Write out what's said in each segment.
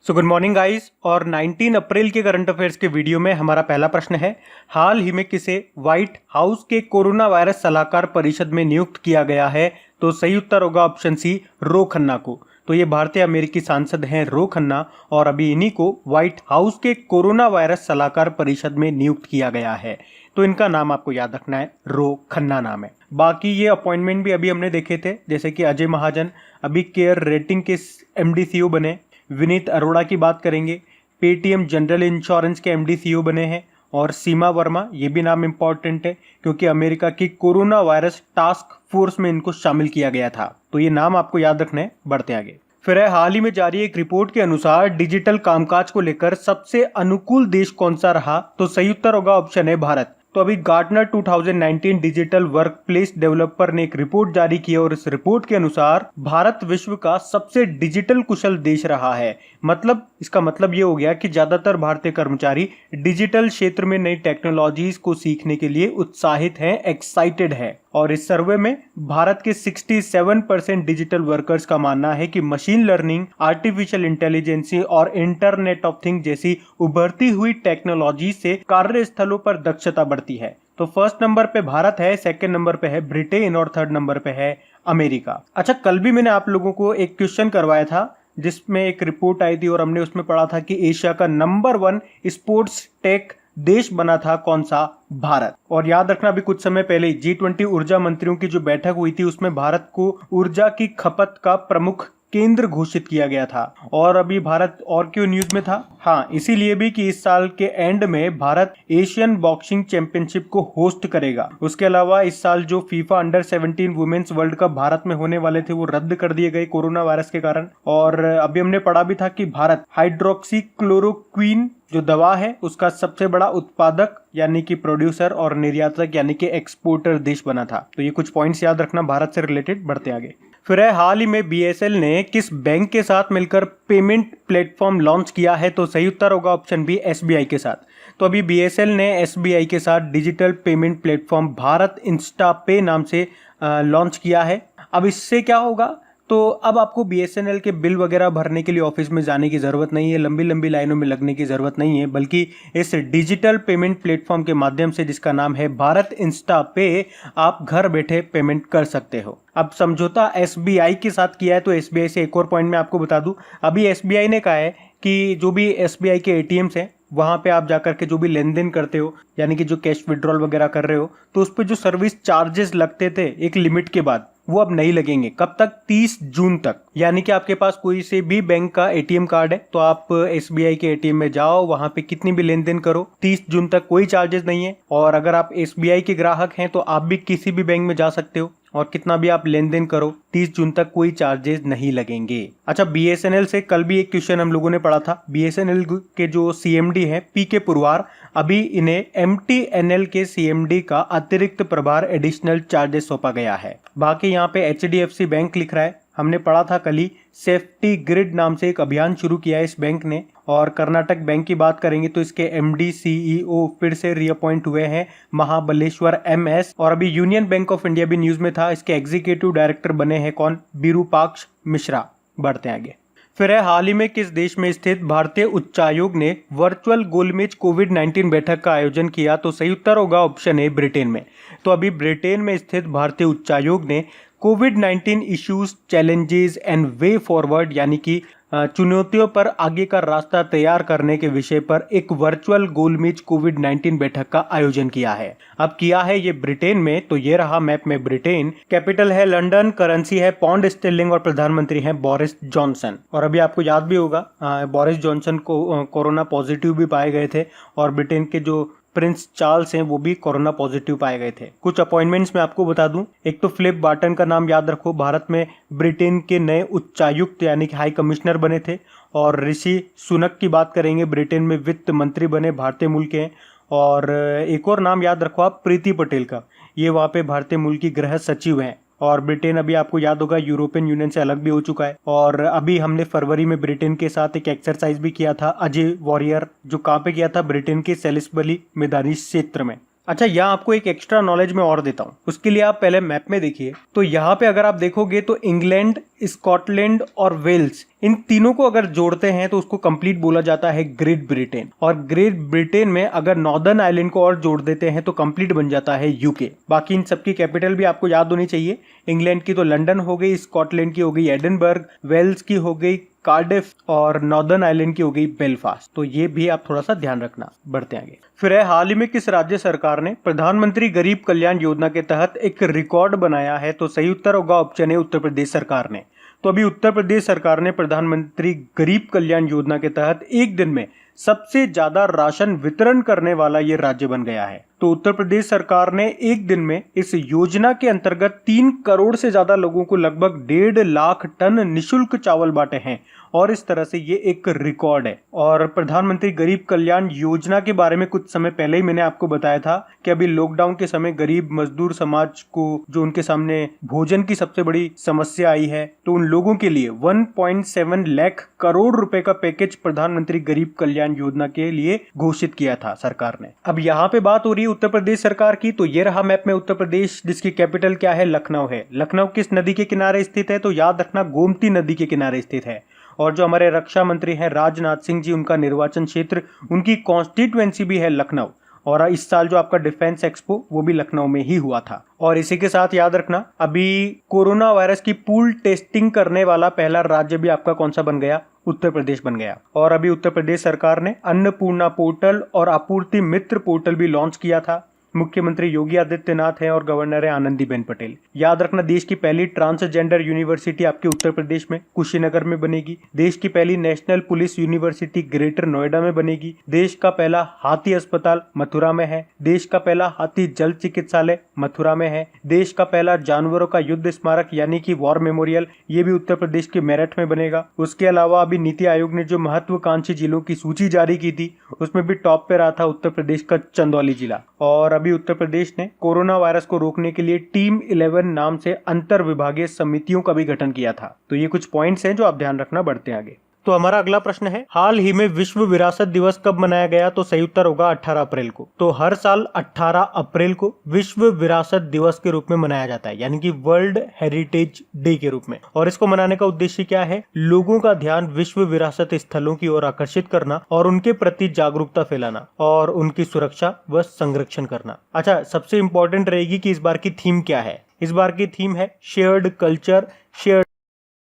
So good morning guys. और 19 अप्रैल के current affairs के वीडियो में हमारा पहला प्रश्न है, हाल ही में किसे व्हाइट हाउस के कोरोना वायरस सलाहकार परिषद में नियुक्त किया गया है? तो सही उत्तर होगा ऑप्शन सी, रो खन्ना को। तो ये भारतीय अमेरिकी सांसद हैं रो खन्ना, और अभी इन्हीं को व्हाइट हाउस के कोरोना वायरस सलाहकार परिषद में नियुक्त किया गया है। तो इनका नाम आपको याद रखना है, रो खन्ना नाम है। बाकी ये अपॉइंटमेंट भी अभी हमने देखे थे, जैसे कि अजय महाजन अभी केयर रेटिंग के एमडी सीईओ बने, विनीत अरोड़ा की बात करेंगे, पेटीएम जनरल इंश्योरेंस के एमडी सीईओ बने हैं, और सीमा वर्मा, ये भी नाम इंपॉर्टेंट है क्योंकि अमेरिका की कोरोना वायरस टास्क फोर्स में इनको शामिल किया गया था। तो ये नाम आपको याद रखने हैं। बढ़ते आगे। फिर है, हाल ही में जारी एक रिपोर्ट के अनुसार डिजिटल कामकाज को लेकर सबसे अनुकूल देश कौन सा रहा? तो सही उत्तर होगा ऑप्शन है भारत। तो अभी Gartner 2019 digital work place developer ने एक रिपोर्ट जारी की है, और इस रिपोर्ट के अनुसार भारत विश्व का सबसे डिजिटल कुशल देश रहा है। मतलब इसका मतलब ये हो गया कि ज्यादातर भारतीय कर्मचारी डिजिटल क्षेत्र में नई टेक्नोलॉजीज को सीखने के लिए उत्साहित हैं, एक्साइटेड हैं। और इस सर्वे में भारत के 67% डिजिटल वर्कर्स का मानना है कि मशीन लर्निंग, आर्टिफिशियल इंटेलिजेंस और इंटरनेट ऑफ थिंग्स जैसी उभरती हुई टेक्नोलॉजी से कार्यस्थलों पर दक्षता बढ़ती है। तो फर्स्ट नंबर पे भारत है, सेकंड नंबर पे है ब्रिटेन, और थर्ड नंबर पे है अमेरिका। अच्छा, कल भी मैंने आप लोगों को एक क्वेश्चन करवाया था जिसमें एक रिपोर्ट आई थी, और हमने उसमें पढ़ा था कि एशिया का नंबर 1 स्पोर्ट्स टेक देश बना था कौन सा? भारत। और याद रखना, अभी कुछ समय पहले G20 ऊर्जा मंत्रियों की जो बैठक हुई थी उसमें भारत को ऊर्जा की खपत का प्रमुख केंद्र घोषित किया गया था। और अभी भारत और क्यों न्यूज में था? हाँ, इसीलिए भी कि इस साल के एंड में भारत एशियन बॉक्सिंग चैंपियनशिप को होस्ट करेगा। उसके अलावा इस साल जो FIFA under 17 women's world cup Bharat में होने वाले थे वो रद्द कर दिए गए कोरोना वायरस के कारण। और अभी हमने पढ़ा भी था कि भारत हाइड्रोक्सी क्लोरोक्वीन जो दवा है उसका सबसे बड़ा उत्पादक यानी कि प्रोड्यूसर और निर्यातक यानी कि एक्सपोर्टर देश बना था। तो ये कुछ पॉइंट्स याद रखना भारत से रिलेटेड। बढ़ते आगे। फिर है, हाल ही में बीएसएल ने किस बैंक के साथ मिलकर पेमेंट प्लेटफॉर्म लॉन्च किया है? तो सही उत्तर होगा ऑप्शन बी, एसबीआई के साथ। तो अभी बीएसएल ने एसबीआई के साथ digital payment platform Bharat Insta पे नाम से लॉन्च किया है। अब इससे क्या होगा? तो अब आपको बीएसएनएल के बिल वगैरह भरने के लिए ऑफिस में जाने की ज़रूरत नहीं है, लंबी लंबी लाइनों में लगने की ज़रूरत नहीं है, बल्कि इस डिजिटल पेमेंट प्लेटफॉर्म के माध्यम से, जिसका नाम है भारत इंस्टा पे, आप घर बैठे पेमेंट कर सकते हो। अब समझौता एसबीआई के साथ किया है। तो एसबीआई से एक और पॉइंट मैं आपको बता दूं, अभी एसबीआई ने कहा है कि जो भी एसबीआई के एटीएम्स हैं वहां पे आप जाकर के जो भी लेन देन करते हो, यानी कि जो कैश विड्रॉल वगैरह कर रहे हो, तो उस पर जो सर्विस चार्जेस लगते थे एक लिमिट के बाद, वो अब नहीं लगेंगे। कब तक? 30 जून तक। यानी कि आपके पास कोई से भी बैंक का एटीएम कार्ड है तो आप एसबीआई के एटीएम में जाओ, वहां पे कितनी भी लेन देन करो, 30 जून तक कोई चार्जेस नहीं है। और अगर आप एसबीआई के ग्राहक हैं तो आप भी किसी भी बैंक में जा सकते हो और कितना भी आप लेन देन करो, 30 जून तक कोई चार्जेस नहीं लगेंगे। अच्छा, बीएसएनएल से कल भी एक क्वेश्चन हम लोगों ने पढ़ा था। बीएसएनएल के जो सीएमडी हैं पीके पुरवार, अभी इन्हें एमटीएनएल के सीएमडी का अतिरिक्त प्रभार एडिशनल चार्जेस सौंपा गया है। बाकी यहाँ पे एचडीएफसी बैंक लिख रहा है, हमने पढ़ा था कल ही, सेफ्टी ग्रिड नाम से एक अभियान शुरू किया है इस बैंक ने। और कर्नाटक बैंक की बात करेंगे तो इसके एमडी सीईओ फिर से रीअपॉइंट हुए हैं, महाबलेश्वर एमएस। और अभी यूनियन बैंक ऑफ इंडिया भी न्यूज में था, इसके एग्जीक्यूटिव डायरेक्टर बने हैं कौन? विरूपाक्ष मिश्रा। बढ़ते आगे। फिर है, हाल ही में किस देश में स्थित भारतीय उच्चायोग ने वर्चुअल गोलमेज कोविड-19 बैठक का आयोजन किया? तो सही उत्तर होगा ऑप्शन ए, ब्रिटेन में। तो अभी ब्रिटेन में स्थित भारतीय उच्चायोग ने कोविड-19 issues, challenges and way forward यानी कि चुनौतियों पर आगे का रास्ता तैयार करने के विषय पर एक वर्चुअल गोलमेज कोविड-19 बैठक का आयोजन किया है। अब किया है ये ब्रिटेन में, तो ये रहा मैप में ब्रिटेन, कैपिटल है लंदन, करेंसी है पौंड स्टर्लिंग और प्रधानमंत्री हैं बोरिस जॉनसन। और अभी आपको याद भी होगा बोरिस जॉनसन को कोरोना पॉजिटिव भी पाए गए थे, और ब्रिटेन के जो प्रिंस चार्ल्स हैं वो भी कोरोना पॉजिटिव पाए गए थे। कुछ अपॉइंटमेंट्स मैं आपको बता दूं, एक तो फिलिप बार्टन का नाम याद रखो, भारत में ब्रिटेन के नए उच्चायुक्त यानी कि हाई कमिश्नर बने थे। और ऋषि सुनक की बात करेंगे, ब्रिटेन में वित्त मंत्री बने, भारतीय मूल के हैं। और एक और नाम याद रखो आप, प्रीति पटेल का, ये वहाँ पे भारतीय मूल की गृह सचिव हैं। और ब्रिटेन अभी आपको याद होगा यूरोपियन यूनियन से अलग भी हो चुका है। और अभी हमने फरवरी में ब्रिटेन के साथ एक एक्सरसाइज भी किया था, अजय वॉरियर, जो कहाँ पे किया था? ब्रिटेन के सेलिसबरी मैदानी क्षेत्र में। अच्छा, यहाँ आपको एक एक्स्ट्रा नॉलेज में और देता हूँ, उसके लिए आप पहले मैप में देखिए। तो यहाँ पे अगर आप देखोगे तो इंग्लैंड स्कॉटलैंड और वेल्स, इन तीनों को अगर जोड़ते हैं तो उसको कंप्लीट बोला जाता है ग्रेट ब्रिटेन। और ग्रेट ब्रिटेन में अगर नॉर्दर्न आइलैंड को और जोड़ देते हैं तो कंप्लीट बन जाता है यूके। बाकी इन सबकी कैपिटल भी आपको याद होनी चाहिए। इंग्लैंड की तो लंदन हो गई, स्कॉटलैंड की हो गई एडिनबर्ग, वेल्स की हो गई कार्डिफ और नॉर्दर्न आइलैंड की हो गई बेलफास्ट। तो ये भी आप थोड़ा सा ध्यान रखना। बढ़ते आगे। फिर है, हाल ही में किस राज्य सरकार ने प्रधानमंत्री गरीब कल्याण योजना के तहत एक रिकॉर्ड बनाया है? तो सही उत्तर होगा ऑप्शन ए, उत्तर प्रदेश सरकार ने। तो अभी उत्तर प्रदेश सरकार ने प्रधानमंत्री गरीब कल्याण योजना के तहत एक दिन में सबसे ज्यादा राशन वितरण करने वाला ये राज्य बन गया है। तो उत्तर प्रदेश सरकार ने एक दिन में इस योजना के अंतर्गत 3 करोड़ से ज्यादा लोगों को लगभग 1.5 लाख टन निशुल्क चावल बांटे हैं और इस तरह से ये एक रिकॉर्ड है। और प्रधानमंत्री गरीब कल्याण योजना के बारे में कुछ समय पहले ही मैंने आपको बताया था कि अभी लॉकडाउन के समय गरीब मजदूर समाज को जो उनके सामने भोजन की सबसे बड़ी समस्या आई है, तो उन लोगों के लिए 1.7 लाख करोड़ रुपए का पैकेज प्रधानमंत्री गरीब कल्याण योजना के लिए घोषित किया था सरकार ने। अब यहाँ पे बात हो रही है उत्तर प्रदेश सरकार की। तो ये रहा मैप में उत्तर प्रदेश, जिसकी कैपिटल क्या है? लखनऊ है। लखनऊ किस नदी के किनारे स्थित है? तो याद रखना गोमती नदी के किनारे स्थित है। और जो हमारे रक्षा मंत्री हैं राजनाथ सिंह जी, उनका निर्वाचन क्षेत्र, उनकी कॉन्स्टिट्यूएंसी भी है लखनऊ। और इस साल जो आपका डिफेंस एक्सपो वो भी लखनऊ में ही हुआ था। और इसी के साथ याद रखना, अभी कोरोना वायरस की पूल टेस्टिंग करने वाला पहला राज्य भी आपका कौन सा बन गया? उत्तर प्रदेश बन गया। और अभी उत्तर प्रदेश सरकार ने अन्नपूर्णा पोर्टल और आपूर्ति मित्र पोर्टल भी लॉन्च किया था। मुख्यमंत्री योगी आदित्यनाथ हैं और गवर्नर है आनंदीबेन पटेल। याद रखना, देश की पहली ट्रांसजेंडर यूनिवर्सिटी आपके उत्तर प्रदेश में कुशीनगर में बनेगी। देश की पहली national police university greater Noida में बनेगी। देश का पहला हाथी अस्पताल मथुरा में है। देश का पहला हाथी जल चिकित्सालय मथुरा में है। देश का पहला जानवरों का युद्ध स्मारक यानी कि वॉर मेमोरियल, ये भी उत्तर प्रदेश के मेरठ में बनेगा। उसके अलावा अभी नीति आयोग ने जो महत्वाकांक्षी जिलों की सूची जारी की थी, उसमें भी टॉप पे रहा था उत्तर प्रदेश का चंदौली जिला। और अभी उत्तर प्रदेश ने कोरोना वायरस को रोकने के लिए टीम 11 नाम से अंतर विभागीय समितियों का भी गठन किया था। तो ये कुछ पॉइंट्स हैं जो आप ध्यान रखना। बढ़ते आगे। तो हमारा अगला प्रश्न है, हाल ही में विश्व विरासत दिवस कब मनाया गया? तो सही उत्तर होगा 18 अप्रैल को। तो हर साल 18 अप्रैल को विश्व विरासत दिवस के रूप में मनाया जाता है, यानी कि वर्ल्ड हेरिटेज डे के रूप में। और इसको मनाने का उद्देश्य क्या है? लोगों का ध्यान विश्व विरासत स्थलों की ओर आकर्षित करना और उनके प्रति जागरूकता फैलाना और उनकी सुरक्षा व संरक्षण करना। अच्छा, सबसे इंपॉर्टेंट रहेगी कि इस बार की थीम क्या है। इस बार की थीम है शेयर्ड कल्चर, शेयर्ड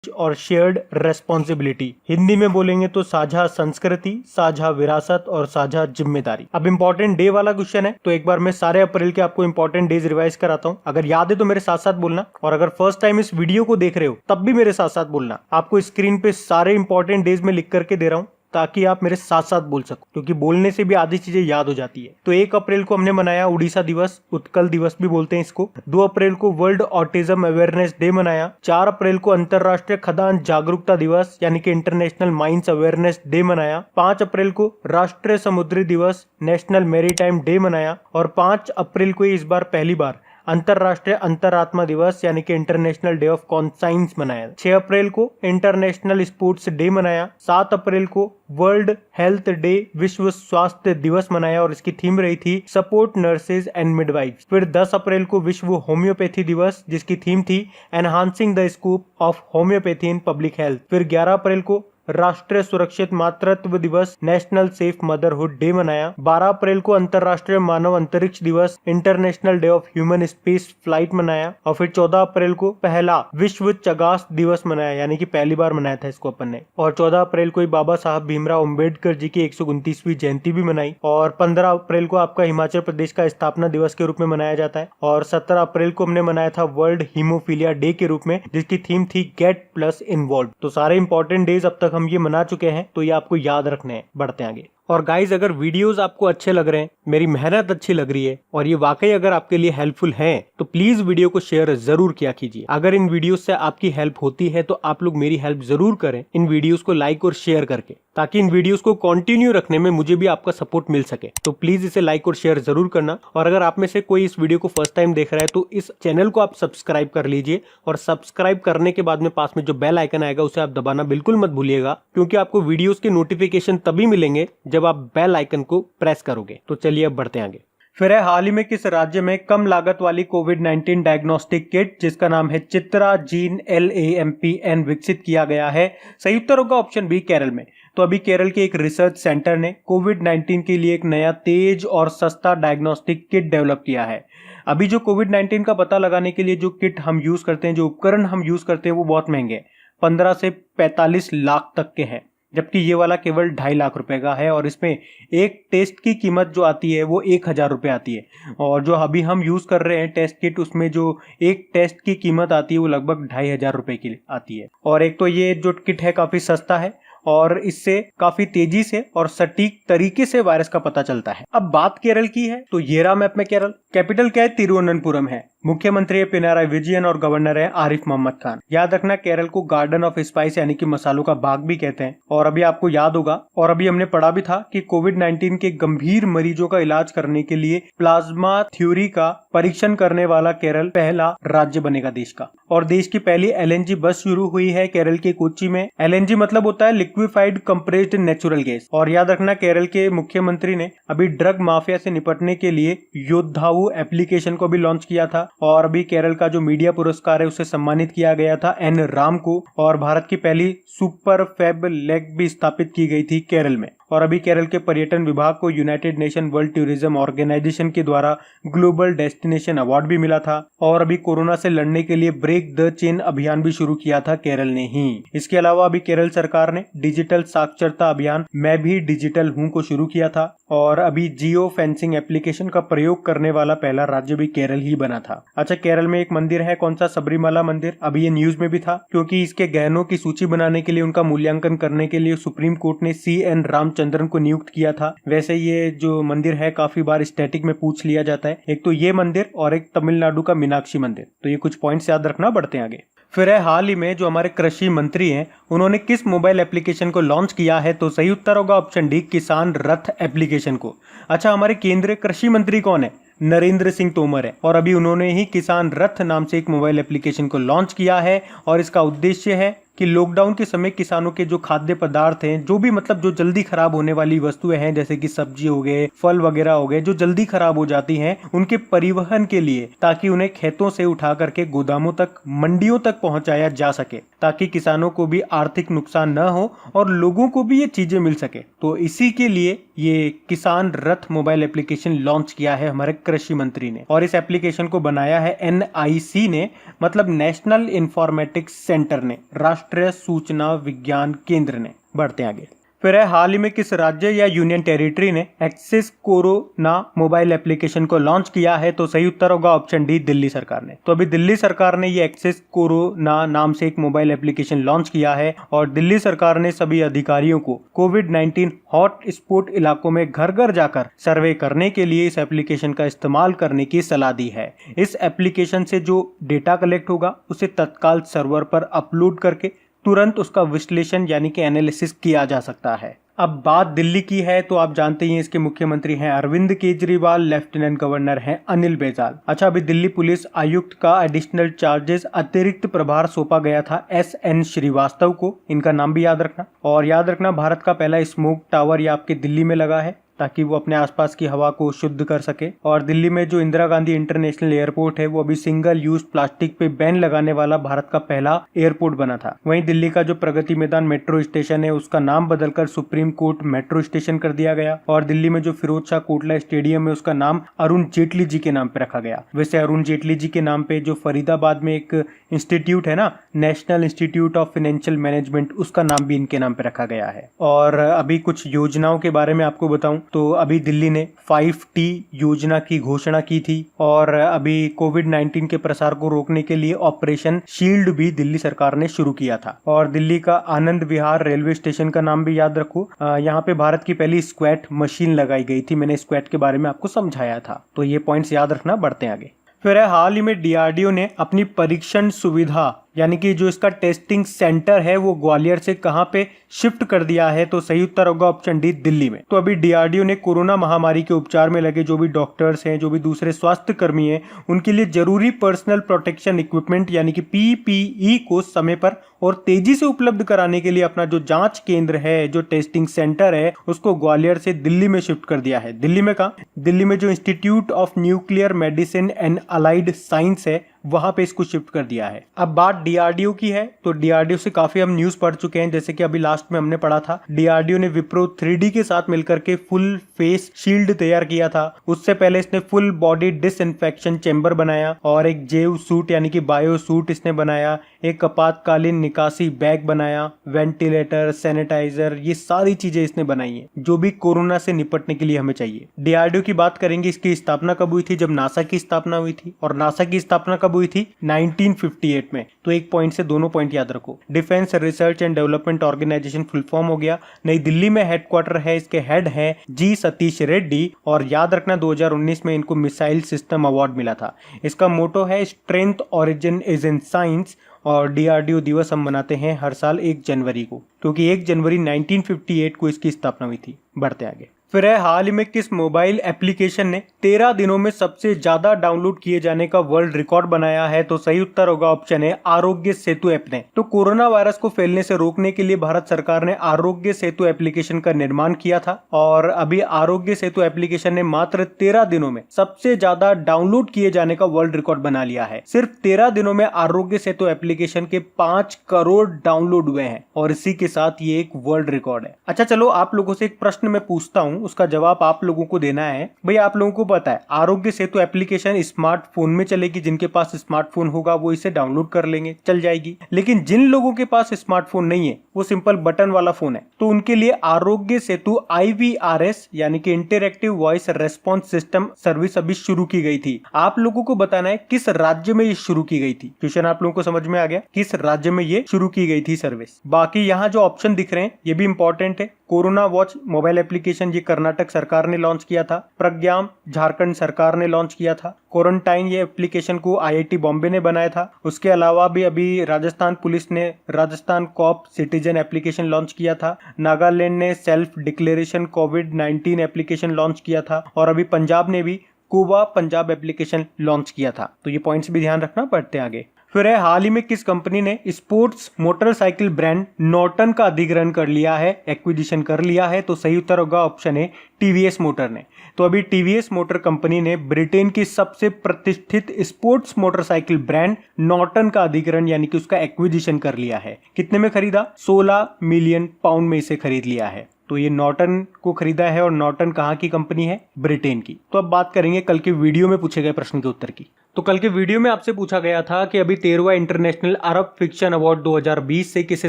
और शेयर्ड रेस्पॉन्सिबिलिटी। हिंदी में बोलेंगे तो साझा संस्कृति, साझा विरासत और साझा जिम्मेदारी। अब इंपॉर्टेंट डे वाला क्वेश्चन है, तो एक बार मैं सारे अप्रैल के आपको इंपॉर्टेंट डेज रिवाइज कराता हूँ। अगर याद है तो मेरे साथ साथ बोलना, और अगर फर्स्ट टाइम इस वीडियो को देख रहे हो तब भी मेरे साथ साथ बोलना। आपको स्क्रीन पे सारे इंपॉर्टेंट डेज में लिख करके दे रहा हूँ ताकि आप मेरे साथ साथ बोल सको, क्योंकि बोलने से भी आधी चीजें याद हो जाती है। तो 1 अप्रैल को हमने मनाया उड़ीसा दिवस, उत्कल दिवस भी बोलते हैं इसको। 2 अप्रैल को वर्ल्ड ऑटिज्म अवेयरनेस डे मनाया। 4 अप्रैल को अंतरराष्ट्रीय खदान जागरूकता दिवस यानी कि इंटरनेशनल माइंस अवेयरनेस डे मनाया। 5 अप्रैल को राष्ट्रीय समुद्री दिवस, नेशनल मैरीटाइम डे मनाया। और 5 अप्रैल को इस बार पहली बार अंतरराष्ट्रीय अंतरात्मा दिवस यानी कि इंटरनेशनल डे ऑफ कॉन्साइंस मनाया। 6 अप्रैल को इंटरनेशनल स्पोर्ट्स डे मनाया। 7 अप्रैल को वर्ल्ड हेल्थ डे, विश्व स्वास्थ्य दिवस मनाया और इसकी थीम रही थी सपोर्ट नर्सेज एंड मिडवाइफ्स। फिर 10 अप्रैल को विश्व होम्योपैथी दिवस, जिसकी थीम थी enhancing the scope of homeopathy in public health. फिर 11 अप्रैल को राष्ट्रीय सुरक्षित मातृत्व दिवस, नेशनल सेफ मदरहुड डे मनाया। 12 अप्रैल को अंतरराष्ट्रीय मानव अंतरिक्ष दिवस, international day of human space flight मनाया। और फिर 14 अप्रैल को पहला विश्व चगास दिवस मनाया, यानी कि पहली बार मनाया था इसको अपन ने। और 14 अप्रैल को बाबा साहब भीमराव अम्बेडकर जी की 129वीं जयंती भी मनाई। और 15 अप्रैल को आपका हिमाचल प्रदेश का स्थापना दिवस के रूप में मनाया जाता है। और 17 अप्रैल को हमने मनाया था वर्ल्ड हीमोफीलिया डे के रूप में, जिसकी थीम थी गेट प्लस इन्वॉल्व। तो सारे इंपॉर्टेंट डेज अब तक हम ये मना चुके हैं, तो ये आपको याद रखने हैं। बढ़ते आगे। और गाइज, अगर वीडियोस आपको अच्छे लग रहे हैं, मेरी मेहनत अच्छी लग रही है और ये वाकई अगर आपके लिए हेल्पफुल है, तो प्लीज वीडियो को शेयर जरूर किया कीजिए। अगर इन वीडियोस से आपकी हेल्प होती है तो आप लोग मेरी हेल्प जरूर करें इन वीडियोस को लाइक और शेयर करके, ताकि इन वीडियोस को कंटिन्यू रखने में मुझे भी आपका सपोर्ट मिल सके। तो प्लीज इसे लाइक और शेयर जरूर करना। और अगर आप में से कोई इस वीडियो को फर्स्ट टाइम देख रहा है तो इस चैनल को आप सब्सक्राइब कर लीजिए, और सब्सक्राइब करने के बाद में पास में जो बेल आइकन आएगा उसे आप दबाना बिल्कुल मत भूलिएगा, क्योंकि आपको वीडियोस के नोटिफिकेशन तभी मिलेंगे जब आप बेल आइकन को प्रेस करोगे। तो चलिए अब बढ़ते हैं आगे। फिर है हाल ही में किस राज्य में कम लागत वाली कोविड-19 डायग्नोस्टिक किट जिसका नाम है चित्रा जीन LAMPN विकसित किया गया है? सही उत्तर होगा ऑप्शन बी केरल में। तो अभी केरल के एक रिसर्च सेंटर ने कोविड-19 के लिए एक नया तेज और सस्ता डायग्नोस्टिक किट डेवलप किया है। अभी जो कोविड-19 का पता लगाने के लिए जो किट हम यूज करते हैं, जो उपकरण हम यूज करते हैं, वो बहुत महंगे हैं, 15 से 45 लाख तक के हैं, जबकि ये वाला केवल 2.5 लाख रुपए का है और इसमें एक टेस्ट की कीमत जो आती है वो 1,000 रुपये आती है। और जो अभी हम यूज कर रहे हैं टेस्ट किट, उसमें जो एक टेस्ट की कीमत आती है वो लगभग 2,500 रुपए की आती है। और एक तो ये जो किट है काफी सस्ता है और इससे काफी तेजी से और सटीक तरीके से वायरस का पता चलता है। अब बात केरल की है तो ये रहा मैप में केरल। कैपिटल क्या है? तिरुवनंतपुरम है। मुख्यमंत्री है पिनाराई विजयन और गवर्नर है आरिफ मोहम्मद खान। याद रखना केरल को गार्डन ऑफ स्पाइस यानी कि मसालों का बाग भी कहते हैं। और अभी आपको याद होगा और अभी हमने पढ़ा भी था कि कोविड-19 के गंभीर मरीजों का इलाज करने के लिए प्लाज्मा थ्योरी का परीक्षण करने वाला केरल पहला राज्य बनेगा देश का। और देश की पहली LNG बस शुरू हुई है केरल के कोच्चि में। LNG मतलब होता है लिक्विफाइड कंप्रेस्ड नेचुरल गैस। और याद रखना केरल के मुख्यमंत्री ने अभी ड्रग माफिया से निपटने के लिए योद्धाऊ एप्लीकेशन को भी लॉन्च किया था। और अभी केरल का जो मीडिया पुरस्कार है उसे सम्मानित किया गया था N राम को। और भारत की पहली सुपर फैब लेग भी स्थापित की गई थी केरल में। और अभी केरल के पर्यटन विभाग को United Nation World Tourism Organisation के द्वारा ग्लोबल डेस्टिनेशन अवार्ड भी मिला था। और अभी कोरोना से लड़ने के लिए ब्रेक द चेन अभियान भी शुरू किया था केरल ने ही। इसके अलावा अभी केरल सरकार ने डिजिटल साक्षरता अभियान मैं भी डिजिटल हूँ को शुरू किया था। और अभी जियो फेंसिंग एप्लीकेशन का प्रयोग करने वाला पहला राज्य भी केरल ही बना था। अच्छा, केरल में एक मंदिर है, कौन सा? सबरीमाला मंदिर। अभी ये न्यूज में भी था क्योंकि इसके गहनों की सूची बनाने के लिए, उनका मूल्यांकन करने के लिए सुप्रीम कोर्ट ने CN रामचंद्रन को नियुक्त किया था। वैसे ये जो मंदिर है काफी बार स्टैटिक में पूछ लिया जाता है। एक तो ये मंदिर और एक तमिलनाडु का मीनाक्षी मंदिर। तो ये कुछ पॉइंट्स याद रखना, बढ़ते हैं आगे। फिर है हाल ही में जो हमारे कृषि मंत्री हैं उन्होंने किस मोबाइल एप्लीकेशन को लॉन्च किया है? तो सही उत्तर होगा ऑप्शन डी किसान रथ एप्लीकेशन को। अच्छा, हमारे केंद्रीय कृषि मंत्री कौन है? नरेंद्र सिंह तोमर है। और अभी उन्होंने ही किसान रथ नाम से एक मोबाइल एप्लीकेशन को लॉन्च किया है। और इसका उद्देश्य है कि लॉकडाउन के समय किसानों के जो खाद्य पदार्थ हैं, जो भी मतलब जो जल्दी खराब होने वाली वस्तुएं हैं, जैसे कि सब्जी हो गए, फल वगैरह हो गए, जो जल्दी खराब हो जाती हैं, उनके परिवहन के लिए, ताकि उन्हें खेतों से उठा करके गोदामों तक, मंडियों तक पहुंचाया जा सके, ताकि किसानों को भी आर्थिक नुकसान न हो और लोगों को भी ये चीजें मिल सके। तो इसी के लिए ये किसान रथ मोबाइल एप्लीकेशन लॉन्च किया है हमारे कृषि मंत्री ने। और इस एप्लीकेशन को बनाया है NIC ने, मतलब नेशनल इंफॉर्मेटिक्स सेंटर ने, राष्ट्रीय सूचना विज्ञान केंद्र ने। बढ़ते आगे। फिर है हाल ही में किस राज्य या यूनियन टेरिटरी ने एक्सेस कोरोना मोबाइल एप्लीकेशन को लॉन्च किया है? तो सही उत्तर होगा ऑप्शन डी दिल्ली सरकार ने। तो अभी दिल्ली सरकार ने ये एक्सेस कोरोना नाम से एक मोबाइल एप्लीकेशन लॉन्च किया है। और दिल्ली सरकार ने सभी अधिकारियों को कोविड-19 हॉट स्पॉट इलाकों में घर घर जाकर सर्वे करने के लिए इस एप्लीकेशन का इस्तेमाल करने की सलाह दी है। इस एप्लीकेशन से जो डेटा कलेक्ट होगा उसे तत्काल सर्वर पर अपलोड करके तुरंत उसका विश्लेषण यानी कि एनालिसिस किया जा सकता है। अब बात दिल्ली की है तो आप जानते ही हैं इसके मुख्यमंत्री हैं अरविंद केजरीवाल, लेफ्टिनेंट गवर्नर हैं अनिल बैजल। अच्छा, अभी दिल्ली पुलिस आयुक्त का एडिशनल चार्जेस अतिरिक्त प्रभार सौंपा गया था SN श्रीवास्तव को। इनका नाम भी याद रखना। और याद रखना भारत का पहला स्मोक टावर ये आपके दिल्ली में लगा है, ताकि वो अपने आसपास की हवा को शुद्ध कर सके। और दिल्ली में जो इंदिरा गांधी इंटरनेशनल एयरपोर्ट है वो अभी सिंगल यूज प्लास्टिक पे बैन लगाने वाला भारत का पहला एयरपोर्ट बना था। वहीं दिल्ली का जो प्रगति मैदान मेट्रो स्टेशन है उसका नाम बदलकर सुप्रीम कोर्ट मेट्रो स्टेशन कर दिया गया। और दिल्ली में जो फिरोज शाह कोटला स्टेडियम है उसका नाम अरुण जेटली जी के नाम पे रखा गया। वैसे अरुण जेटली जी के नाम पे जो फरीदाबाद में एक इंस्टीट्यूट है ना, national institute of financial management, उसका नाम भी इनके नाम पे रखा गया है। और अभी कुछ योजनाओं के बारे में आपको बताऊं तो अभी दिल्ली ने 5T योजना की घोषणा की थी। और अभी कोविड-19 के प्रसार को रोकने के लिए ऑपरेशन शील्ड भी दिल्ली सरकार ने शुरू किया था। और दिल्ली का आनंद विहार रेलवे स्टेशन का नाम भी याद रखो, यहाँ पे भारत की पहली स्क्वैट मशीन लगाई गई थी। मैंने स्क्वैट के बारे में आपको समझाया था, तो ये पॉइंट्स याद रखना। बढ़ते हैं आगे। फिर हाल ही में DRDO ने अपनी परीक्षण सुविधा यानी कि जो इसका टेस्टिंग सेंटर है वो ग्वालियर से कहां पे शिफ्ट कर दिया है, तो सही उत्तर होगा ऑप्शन डी, दिल्ली में। तो अभी डीआरडीओ ने कोरोना महामारी के उपचार में लगे जो भी डॉक्टर्स हैं, जो भी दूसरे स्वास्थ्य कर्मी हैं, उनके लिए जरूरी पर्सनल प्रोटेक्शन इक्विपमेंट यानी कि पीपीई को समय पर और तेजी से उपलब्ध कराने के लिए अपना जो जांच केंद्र है, जो टेस्टिंग सेंटर है, उसको ग्वालियर से दिल्ली में शिफ्ट कर दिया है। दिल्ली में कहा? दिल्ली में जो institute of nuclear medicine and allied science है वहां पे इसको शिफ्ट कर दिया है। अब बात डीआरडीओ की है, तो डीआरडीओ से काफी हम न्यूज पढ़ चुके हैं, जैसे कि अभी लास्ट में हमने पढ़ा था डीआरडीओ ने विप्रो 3D के साथ मिलकर के फुल फेस शील्ड तैयार किया था। उससे पहले इसने फुल बॉडी डिसइंफेक्शन चेंबर बनाया और एक जैव सूट यानी कि बायो सूट इसने बनाया, एक आपातकालीन निकासी बैग बनाया, वेंटिलेटर, सैनिटाइजर, ये सारी चीजें इसने बनाई है जो भी कोरोना से निपटने के लिए हमें चाहिए। डीआरडीओ की बात करेंगे, इसकी स्थापना कब हुई थी? जब नासा की स्थापना हुई थी। और नासा की स्थापना कब हुई थी? 1958 में। तो एक पॉइंट से दोनों पॉइंट याद रखो। Defence research and development organisation full form हो गया। नई दिल्ली में हेडक्वार्टर है, इसके हेड है जी सतीश रेड्डी। और याद रखना 2019 में इनको मिसाइल सिस्टम अवार्ड मिला था। इसका मोटो है strength origin is in science. और डीआरडीओ दिवस हम मनाते हैं हर साल 1 जनवरी को, क्योंकि 1 जनवरी 1958 को इसकी स्थापना हुई थी। बढ़ते आगे। फिर है, हाल ही में किस मोबाइल एप्लीकेशन ने 13 दिनों में सबसे ज्यादा डाउनलोड किए जाने का वर्ल्ड रिकॉर्ड बनाया है? तो सही उत्तर होगा ऑप्शन है, आरोग्य सेतु ऐप ने। तो कोरोना वायरस को फैलने से रोकने के लिए भारत सरकार ने आरोग्य सेतु एप्लीकेशन का निर्माण किया था और अभी आरोग्य सेतु एप्लीकेशन ने मात्र 13 दिनों में सबसे ज्यादा डाउनलोड किए जाने का वर्ल्ड रिकॉर्ड बना लिया है। सिर्फ 13 दिनों में आरोग्य सेतु एप्लीकेशन के 5 करोड़ डाउनलोड हुए हैं और इसी के साथ ये एक वर्ल्ड रिकॉर्ड है। अच्छा चलो, आप लोगों से एक प्रश्न मैं पूछता हूं, उसका जवाब आप लोगों को देना है। भाई आप लोगों को पता है आरोग्य सेतु एप्लीकेशन स्मार्टफोन में चलेगी, जिनके पास स्मार्टफोन होगा वो इसे डाउनलोड कर लेंगे, चल जाएगी। लेकिन जिन लोगों के पास स्मार्टफोन नहीं है, वो सिंपल बटन वाला फोन है, तो उनके लिए आरोग्य सेतु IVRS यानी कि interactive voice response system service अभी शुरू की गई थी। आप लोगों को बताना है किस राज्य में ये शुरू की गई थी। क्वेश्चन आप लोगों को समझ में आ गया? किस राज्य में ये शुरू की गई थी सर्विस। बाकी यहाँ जो ऑप्शन दिख रहे हैं ये भी इंपॉर्टेंट है। कोरोना वॉच मोबाइल एप्लीकेशन ये कर्नाटक सरकार ने लॉन्च किया था। प्रज्ञाम झारखंड सरकार ने लॉन्च किया था। क्वारंटाइन ये एप्लीकेशन को IIT बॉम्बे ने बनाया था। उसके अलावा भी अभी राजस्थान पुलिस ने Rajasthan cop citizen application launch किया था। नागालैंड ने सेल्फ डिक्लेरेशन कोविड-19 एप्लीकेशन लॉन्च किया था और अभी पंजाब ने भी कोवा पंजाब एप्लीकेशन लॉन्च किया था। तो ये पॉइंट्स भी ध्यान रखना, पढ़ते आगे। फिर है, हाल ही में किस कंपनी ने स्पोर्ट्स मोटरसाइकिल ब्रांड नॉर्टन का अधिग्रहण कर लिया है, एक्विजिशन कर लिया है? तो सही उत्तर होगा ऑप्शन है, टीवीएस मोटर ने। तो अभी टीवीएस मोटर कंपनी ने ब्रिटेन की सबसे प्रतिष्ठित स्पोर्ट्स मोटरसाइकिल ब्रांड नॉर्टन का अधिग्रहण यानी कि उसका एक्विजिशन कर लिया है। कितने में खरीदा? 16 मिलियन पाउंड में इसे खरीद लिया है। तो ये नॉर्टन को खरीदा है और नॉर्टन कहाँ की कंपनी है? ब्रिटेन की। तो अब बात करेंगे कल के वीडियो में पूछे गए प्रश्न के उत्तर की। तो कल के वीडियो में आपसे पूछा गया था कि अभी 13वां इंटरनेशनल अरब फिक्शन अवार्ड 2020 से किसे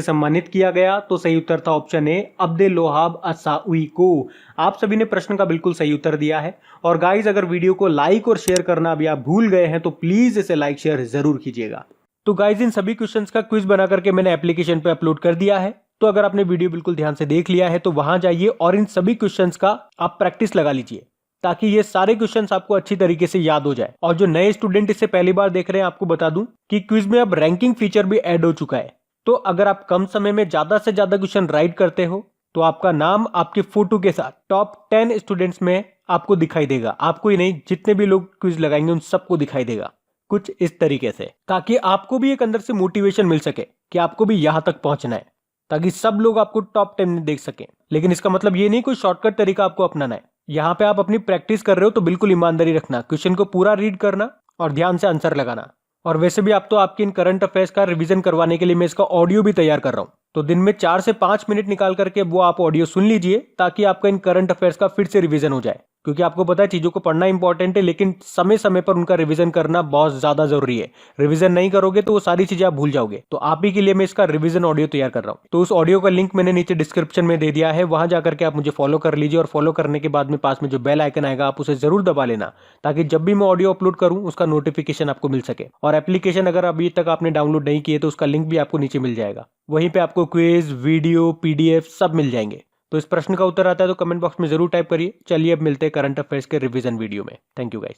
सम्मानित किया गया? तो सही उत्तर था ऑप्शन ए, अब्देलवहाब असाउई को। आप सभी ने प्रश्न का बिल्कुल सही उत्तर दिया है। और गाइज, अगर वीडियो को लाइक और शेयर करना अभी आप भूल गए हैं तो प्लीज इसे लाइक शेयर जरूर कीजिएगा। तो गाइज, इन सभी क्वेश्चंस का क्विज बना करके मैंने एप्लीकेशन पे अपलोड कर दिया है। तो अगर आपने वीडियो बिल्कुल ध्यान से देख लिया है तो वहां जाइए और इन सभी क्वेश्चंस का आप प्रैक्टिस लगा लीजिए, ताकि ये सारे क्वेश्चंस आपको अच्छी तरीके से याद हो जाए। और जो नए स्टूडेंट इसे पहली बार देख रहे हैं, आपको बता दूं कि क्विज में अब रैंकिंग फीचर भी ऐड हो चुका है। तो अगर आप कम समय में ज्यादा से ज्यादा क्वेश्चन राइट करते हो तो आपका नाम आपके फोटो के साथ टॉप 10 स्टूडेंट्स में आपको दिखाई देगा। आपको ही नहीं, जितने भी लोग क्विज लगाएंगे उन सबको दिखाई देगा कुछ इस तरीके से, ताकि आपको भी एक अंदर से मोटिवेशन मिल सके कि आपको भी यहां तक पहुंचना है, ताकि सब लोग आपको टॉप 10 में देख सकें। लेकिन इसका मतलब ये नहीं कोई शॉर्टकट तरीका आपको अपनाना है। यहाँ पे आप अपनी प्रैक्टिस कर रहे हो तो बिल्कुल ईमानदारी रखना, क्वेश्चन को पूरा रीड करना और ध्यान से आंसर लगाना। और वैसे भी आप तो आपकी इन करंट अफेयर्स का रिवीजन करवाने के लिए मैं इसका ऑडियो भी तैयार कर रहा हूँ। तो दिन में 4 से 5 मिनट निकाल करके वो आप ऑडियो सुन लीजिए, ताकि आपका इन करंट अफेयर्स का फिर से रिवीजन हो जाए। क्योंकि आपको पता है चीजों को पढ़ना इंपॉर्टेंट है, लेकिन समय समय पर उनका रिवीजन करना बहुत ज्यादा जरूरी है। रिवीजन नहीं करोगे तो वो सारी चीजें आप भूल जाओगे। तो आप ही के लिए मैं इसका रिवीजन ऑडियो तैयार कर रहा हूँ। तो उस ऑडियो का लिंक मैंने नीचे डिस्क्रिप्शन में दे दिया है, वहां जाकर के आप मुझे फॉलो कर लीजिए। और फॉलो करने के बाद में पास में जो बेल आइकन आएगा आप उसे जरूर दबा लेना, ताकि जब भी मैं ऑडियो अपलोड करूं उसका नोटिफिकेशन आपको मिल सके। और एप्लीकेशन अगर अभी तक आपने डाउनलोड नहीं किए तो उसका लिंक भी आपको नीचे मिल जाएगा। वहीं पे आपको क्विज, वीडियो, PDF सब मिल जाएंगे। तो इस प्रश्न का उत्तर आता है तो कमेंट बॉक्स में जरूर टाइप करिए। चलिए अब मिलते हैं करंट अफेयर्स के रिवीजन वीडियो में। Thank you guys.